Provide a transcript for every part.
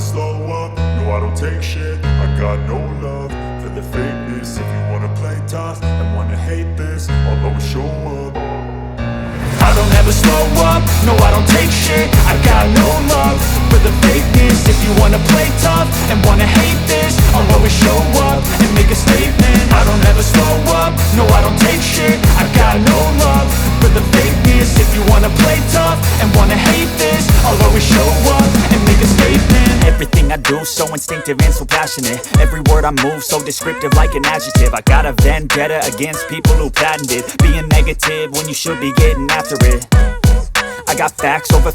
slow up, no I don't take shit. I got no love for the fakeness. If you wanna play tough and wanna hate this, I'll always show up. I don't ever slow up, no I don't take shit. I got no love for the fakeness. If you wanna play tough and wanna hate this, I'll always show up and make a statement. I don't ever slow up, no I don't take shit. I got no love for the fakeness. If you wanna play tough and wanna hate this, I'll always show up and make a statement. Everything I do so instinctive and so passionate. Every word I move so descriptive like an adjective. I got a vendetta against people who patented being negative when you should be getting after it. I got facts over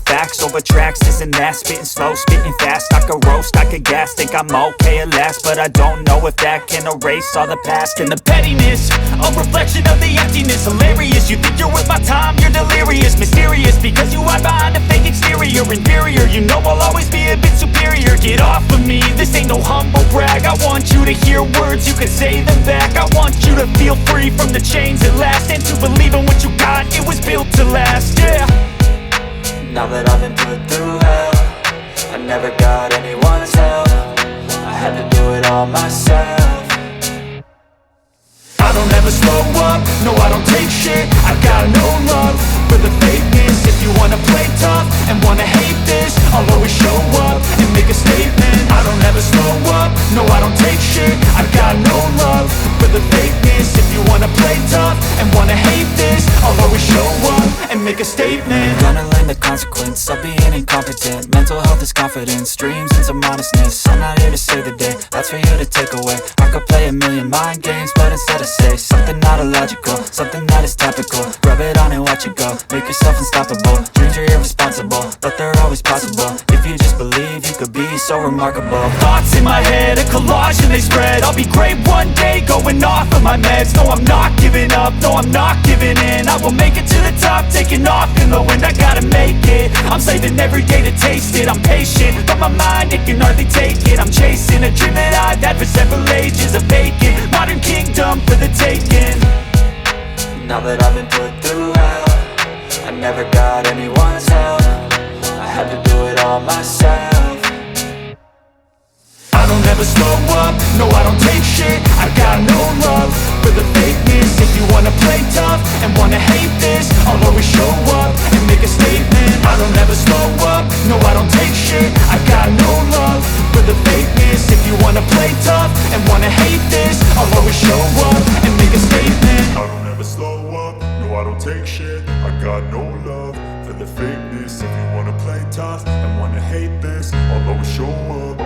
tracks, this and that. Spitting slow, spitting fast, I could roast, I could gas. Think I'm okay at last, but I don't know if that can erase all the past. And the pettiness, a reflection of the emptiness. Hilarious, you think you're worth my time, you're delirious. Mysterious, because you hide behind a fake exterior. Inferior, you know I'll always be a bit superior. Get off of me, this ain't no humble brag. I want you to hear words, you can say them back. I want you to feel free from the chains at last, and to believe in what you got, it was built to last, yeah. Now that I've been put through hell, I never got anyone's help. I had to do it all myself. I don't ever slow up, no I don't take shit. I got no love for the fakeness. If you wanna play tough and wanna hate this, I'll always show up and make a statement. I don't ever slow up, no I don't take shit. I got no love for the fakeness. If you wanna play tough and wanna hate this, I'll always show up and make a statement. Gonna learn the consequence of being incompetent. Mental health is confidence, dreams and some modestness. I'm not here to save the day, that's for you to take away. I could play a million mind games, but instead I say something not illogical, something that is topical. Rub it on and watch it go, make yourself unstoppable. Dreams are irresponsible, but they're always possible. If you just believe, you could be so remarkable. Thoughts in my head, a collage and they spread. I'll be great one day, going off of my meds. No, I'm not giving up, no, I'm not giving in. I will make it to the top, taking off in the wind. I gotta make it, I'm saving every day to taste it. I'm patient, but my mind, it can hardly take it. I'm chasing a dream that I've had for several ages. A vacant, modern kingdom for the taking. Now that I've been put through hell, I never got anyone's help. I had to do it all myself. I don't ever slow up, no I don't take shit. I got no love for the fakeness. If you wanna play tough and wanna hate this, I'll always show up and make a statement. I don't ever slow up, no I don't take shit. I got no love for the fakeness. If you wanna play tough and wanna hate this, I'll always show up and make a statement. I don't ever slow up, no I don't take shit. I got no love for the fakeness. If you wanna play tough and wanna hate this, I'll always show up.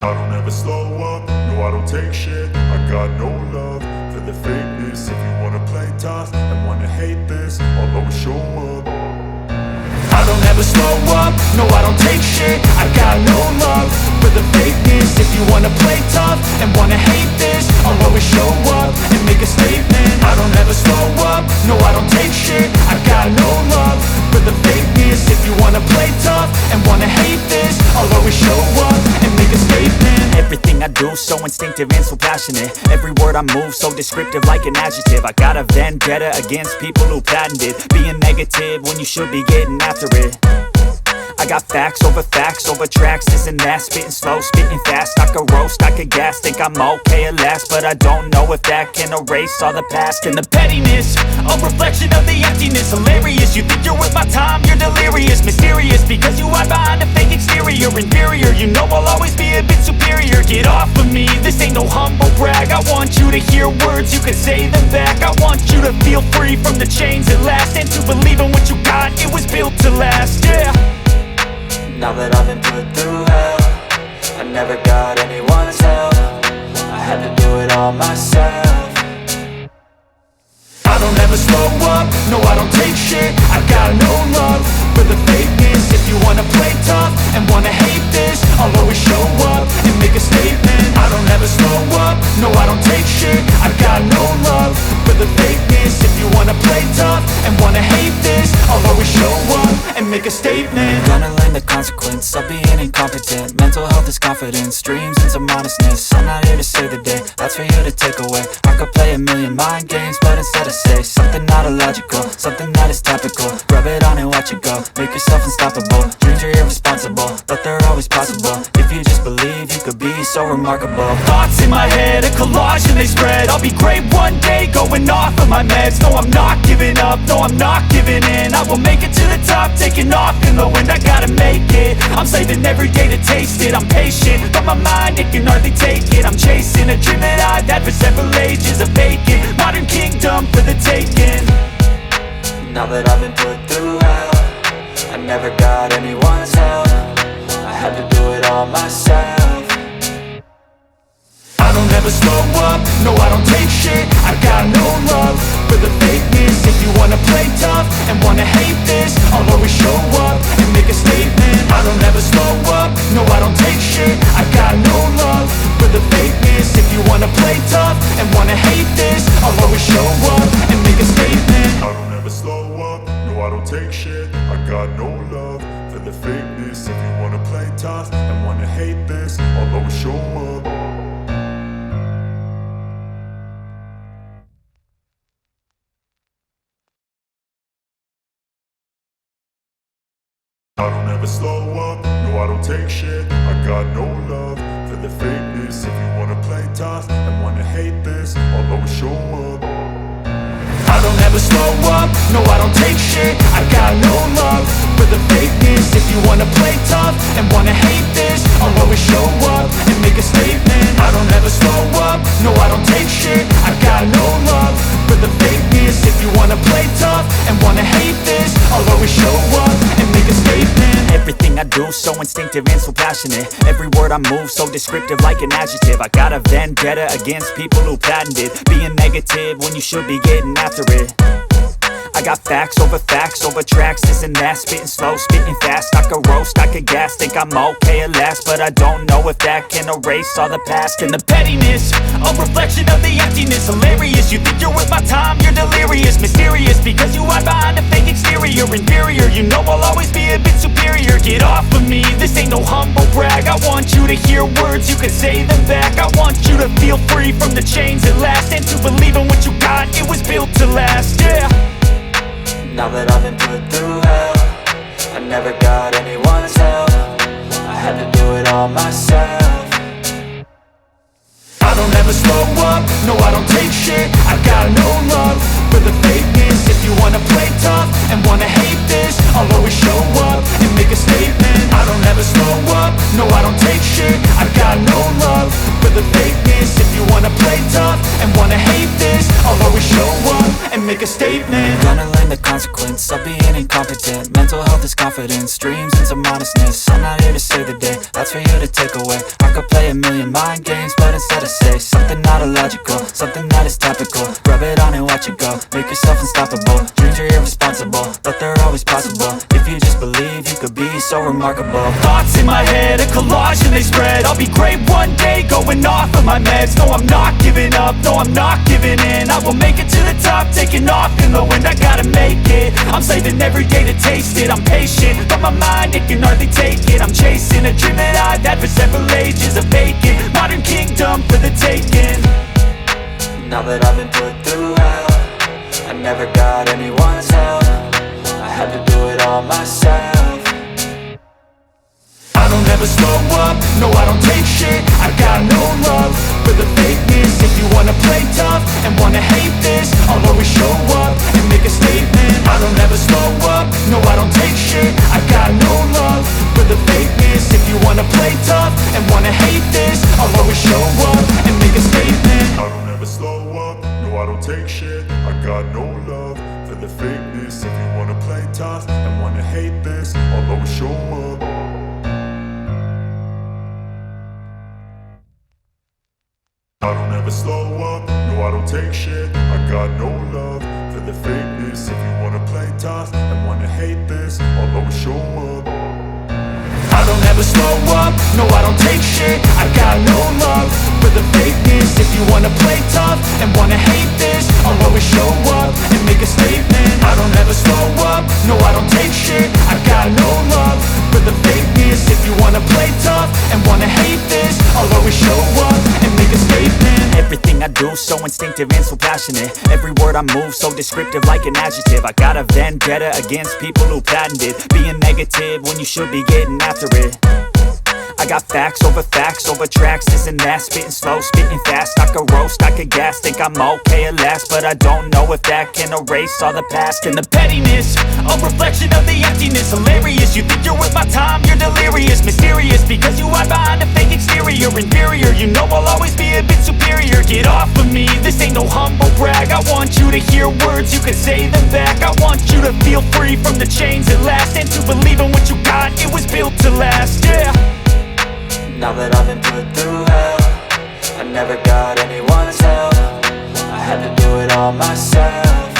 I don't ever slow up, no I don't take shit. I got no love for the fakeness. If you wanna play tough and wanna hate this, I'll always show up. I don't ever slow up, no I don't take shit. I got no love for the fakeness. If you wanna play tough and wanna hate this, I'll always show up and make a statement. I don't ever slow up, no I don't take shit. I got no love for the fakeness. If you wanna play tough and wanna hate this, I'll always show up and make a statement. Everything I do so instinctive and so passionate. Every word I move so descriptive like an adjective. I got a vendetta against people who patented being negative when you should be getting after it. I got facts over tracks, this and that. Spitting slow, spitting fast, I could roast, I could gas. Think I'm okay at last, but I don't know if that can erase all the past. And the pettiness, a reflection of the emptiness. Hilarious, you think you're worth my time, you're delirious. Mysterious, because you hide behind a fake exterior. Inferior, you know I'll always be a bit superior. Get off of me, this ain't no humble brag. I want you to hear words, you can say them back. I want you to feel free from the chains at last, and to believe in what you got, it was built to last, yeah. Now that I've been put through hell, I never got anyone's help. I had to do it all myself. I don't ever slow up, no I don't take shit. I got no love for the fakeness. If you wanna play tough and wanna hate this, I'll always show up and make a statement. I don't ever slow up, no I don't take shit. I got no love for the fakeness. If you wanna play tough and wanna hate this, I'll always show up and make make a statement. Gonna learn the consequence of being incompetent. Mental health is confidence, dreams into modestness. I'm not here to save the day, that's for you to take away. I could play a million mind games, but instead I say something not illogical, something that is topical. Rub it on and watch it go, make yourself unstoppable. Dreams are irresponsible, but they're always possible. If you just believe, you could be so remarkable. Thoughts in my head, a collage and they spread. I'll be great one day, going off of my meds. No, I'm not giving up, no, I'm not giving in. I will make it to the top, taking off in the wind. I gotta make it, I'm saving every day to taste it. I'm patient, but my mind, it can hardly take it. I'm chasing a dream that I've had for several ages. A vacant, modern kingdom for the taking. Now that I've been put through hell, I never got anyone's help. I had to do it all myself. I don't ever slow up, no I don't take shit. I got no love for the fakeness. If you wanna play tough and wanna hate this, I'll always show up and make a statement. I don't ever slow up, no I don't take shit. I got no love for the fakeness. If you wanna play tough and wanna hate this, I'll always show up and make a statement. I don't ever slow up, no I don't take shit. I got no love for the fakeness. If you wanna play tough and wanna hate this, I'll always show up. I don't ever slow up, no I don't take shit. I got no love for the fakeness. If you wanna play tough and wanna hate this, I'll always show up. I don't ever slow up, no I don't take shit. I got no love for the fakeness. If you wanna play tough and wanna hate this, I'll always show up and make a statement. I don't ever slow up, no I don't take shit. I got no love for the fakeness. If you wanna play tough and wanna hate this, I'll always show up and make a statement. Everything I do so instinctive and so passionate. Every word I move so descriptive like an adjective. I got a vendetta against people who patented being negative when you should be getting after it. I got facts over tracks, this and that. Spitting slow, spitting fast. I could roast, I could gas. Think I'm okay at last, but I don't know if that can erase all the past. And the pettiness, a reflection of the emptiness. Hilarious, you think you're worth my time, you're delirious. Mysterious, because you hide behind a fake exterior. Inferior, you know I'll always be a bit superior. Get off of me, this ain't no humble brag. I want you to hear words, you can say them back. I want you to feel free from the chains at last, and to believe in what you got, it was built to last, yeah. Now that I've been put through hell, I never got anyone's help. I had to do it all myself. I don't ever slow up, no I don't take shit. I got no love for the fakeness. If you wanna play tough and wanna hate this, I'll always show up and make a statement. I don't ever slow up, no I don't take shit. I got no love for the fakeness. If you wanna play tough and wanna hate this, I'll always show up and make a statement. Gonna learn the consequence of being incompetent. Mental health is confidence, dreams into modestness. I'm not here to save the day, that's for you to take away. I could play a million mind games, but instead I say something not illogical, something that is topical. Rub it on and watch it go, make yourself unstoppable. Dreams are irresponsible, but they're always possible. If you just believe, you could be so remarkable. Thoughts in my head, a collage and they spread. I'll be great one day, going off of my meds. No, I'm not giving up, no, I'm not giving in. I will make it to the top, taking off in the wind. I gotta make it, I'm saving every day to taste it. I'm patient, but my mind, it can hardly take it. I'm chasing a dream that I've had for several ages. A vacant, modern kingdom for the taking. Now that I've been put through hell, I never got anyone's help. I had to do it all myself. I don't ever slow up, no I don't take shit. I got no love for the fakeness. If you wanna play tough and wanna hate this, I'll always show up and make a statement. I don't ever slow up, no I don't take shit. I got no love for the fakeness. If you wanna play tough and wanna hate this, I'll always show up and make a statement. I don't ever slow up, no I don't take shit. I got no love for the fakeness. If you wanna play tough and wanna hate this, I'll always show up. I don't ever slow up, no I don't take shit. I got no love for the fakeness. If you wanna play tough and wanna hate this, I'll always show up. I don't ever slow up, no I don't take shit. I got no love for the fakeness. If you wanna play tough and wanna hate this, I'll always show up and make a statement. I don't ever slow up, no I don't take shit. I got do, so instinctive and so passionate. Every word I move, so descriptive like an adjective. I got a vendetta against people who patented being negative when you should be getting after it. I got facts over tracks, this and that. Spitting slow, spitting fast, I could roast, I could gas. Think I'm okay at last, but I don't know if that can erase all the past. And the pettiness, a reflection of the emptiness. Hilarious, you think you're worth my time, you're delirious. Mysterious, because you hide behind a fake exterior. Inferior, you know I'll always be a bit superior. Get off of me, this ain't no humble brag. I want you to hear words, you can say them back. I want you to feel free from the chains at last, and to believe in what you got, it was built to last, yeah. Now that I've been put through hell, I never got anyone's help. I had to do it all myself.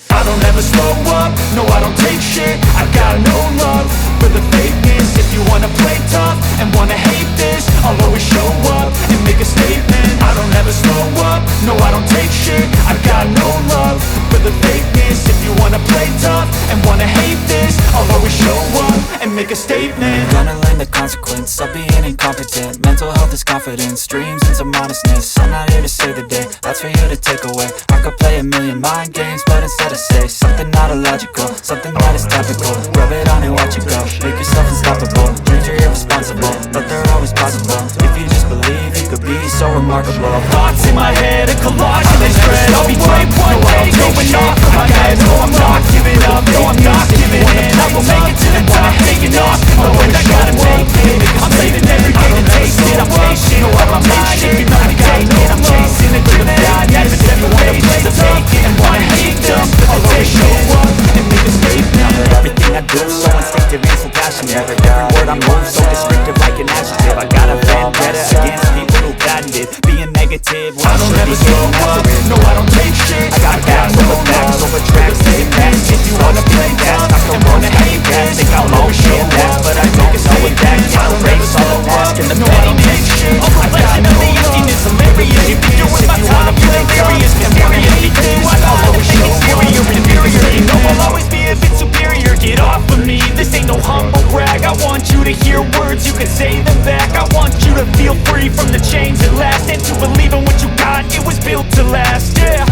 I don't ever slow up, no I don't take shit. I got no love for the fakeness. If you wanna play tough and wanna hate this, I'll always show up and make a statement. I don't ever slow up, no I don't take shit. I got no love for the fakeness. If you wanna play tough and wanna hate this, I'll always show up and make a statement. Gonna learn the consequence of being incompetent. Mental health is confidence, dreams and some honestness. I'm not here to save the day, that's for you to take away. I could play a million mind games, but instead I say something not illogical, something that is topical. Rub it on and watch it go, make yourself unstoppable. Dreams are irresponsible, but they're always possible. If you just believe, you could be so remarkable. Thoughts in my head, a collage and they spread. I'll be great one day, going off of my head. No, I'm not giving up, no, I'm not giving in. I will make it to the top, taking off, knowing I gotta make it. I'm saving every day to taste it. I'm patient, no, I'm not shaking, I'm taking. I'm chasing a dream that I never set the ways to take it. And wanna hate them, I'll always show up and make a statement. Everything I do, so instinctive and so passionate. Every word I move, so descriptive like an adjective. I got a vendetta against people who patented being negative when I don't ever slow up, no I don't take shit. I got facts over tracks, this and that. If you wanna play fast, I don't wanna hate this. Think I'm okay at last, but I don't know it back. Can't erase all the past and the pettiness. A reflection of the emptiness, hilarious. You think you're with my time, you're delirious. Mysterious, because you hide behind a fake exterior. Inferior, you know I'll always be a bit superior. Get off of me, this ain't no humble brag. I want you to hear words, you can say them back. I want you to feel free from the chains at last, and to believe in what you got, it was built to last, yeah.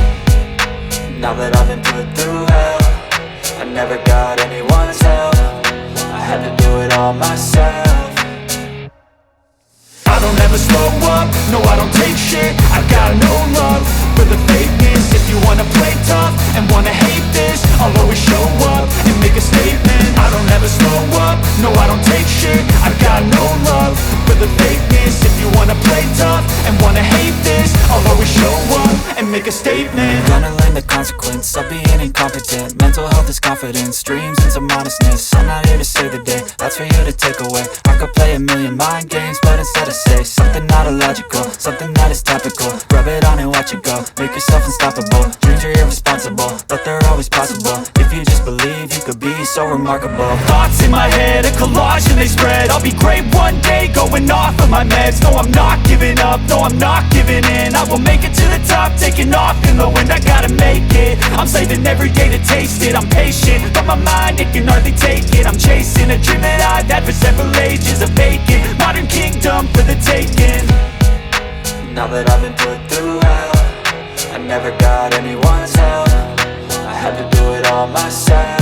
Now that I've been put through hell, I never got anyone's help. I had to do it all myself. I don't ever slow up, no I don't take shit. I got no love for the fakeness. If you wanna play tough and wanna hate this, I'll always show up and make a statement. I don't ever slow up, no I don't take shit. I got no love for the fakeness. If you wanna play tough and wanna hate this, I'll always show up and make a statement. Gonna learn the consequence of being incompetent. Mental health is confidence, dreams and some honestness. I'm not here to save the day, that's for you to take away. I could play a million mind games, but instead I say something not illogical, something that is topical. Rub it on and watch it go, make yourself unstoppable. Dreams are irresponsible, but they're always possible. If you just believe, you could be so remarkable. Thoughts in my head, a collage and they spread. I'll be great one day, going off of my meds. No, I'm not giving up, no, I'm not giving in. I will make it to the top, taking off in the wind. I gotta make it, I'm saving every day to taste it. I'm patient, but my mind, it can hardly take it. I'm chasing a dream that I've had for several ages. A vacant, modern kingdom for the taking. Now that I've been put through hell, I never got anyone's help. I had to do it all myself.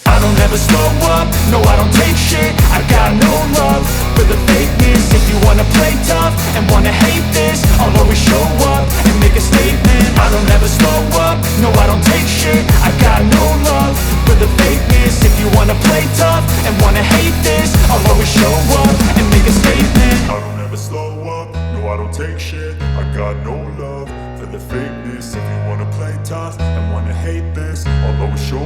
I don't ever slow up, no I don't take shit. I got no love for the fakeness. If you wanna play tough and wanna hate this, I'll always show up and make a statement. I don't ever slow up, no I don't take shit. I got no love for the fakeness. If you wanna play tough and wanna hate this, I'll always show up and make a statement. I don't ever slow up, no I don't take shit. I got no love for the fakeness. If you wanna play tough and wanna hate this, I'll always show